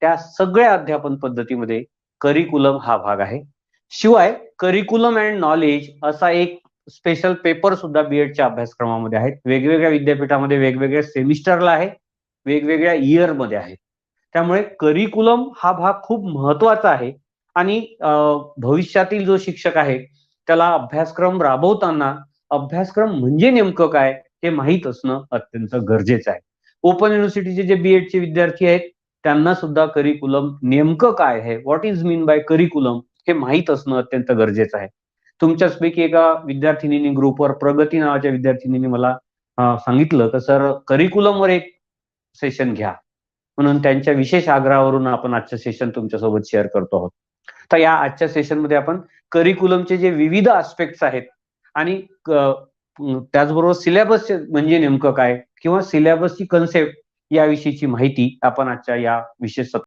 त्या सगळ्या अध्यापन पद्धतीमध्ये करिक्युलम हा भाग आहे. शिवाय करिक्युलम अँड नॉलेज असा एक स्पेशल पेपर सुद्धा बीएडच्या अभ्यासक्रमामध्ये आहेत. वेगवेगळ्या विद्यापीठामध्ये वेगवेगळ्या सेमिस्टरला आहे, वेगवेगळ्या इयरमध्ये आहे. त्यामुळे करिक्युलम हा भाग खूप महत्वाचा आहे आणि भविष्यातील जो शिक्षक आहे त्याला अभ्यासक्रम राबवताना अभ्यासक्रम म्हणजे नेमकं काय हे माहीत असणं अत्यंत गरजेचं आहे. ओपन युनिव्हर्सिटीचे जे बीएडचे विद्यार्थी आहेत त्यांना सुद्धा करिक्युलम नेमकं काय आहे, what is mean by curriculum हे माहीत असणं अत्यंत गरजेचं आहे. तुमच्याचपैकी एका विद्यार्थिनींनी ग्रुपवर प्रगती नावाच्या विद्यार्थिनींनी मला सांगितलं की सर करिक्युलमवर एक सेशन घ्या, म्हणून त्यांच्या विशेष आग्रहावरून आपण आजचं सेशन तुमच्यासोबत शेअर करतो आहोत. तर या आजच्या सेशनमध्ये आपण करिक्युलमचे जे विविध आस्पेक्ट्स आहेत आणि त्याचबरोबर सिलेबस म्हणजे नेमकं काय किंवा सिलेबसची कन्सेप्ट याविषयीची माहिती आपण आजच्या या विशेष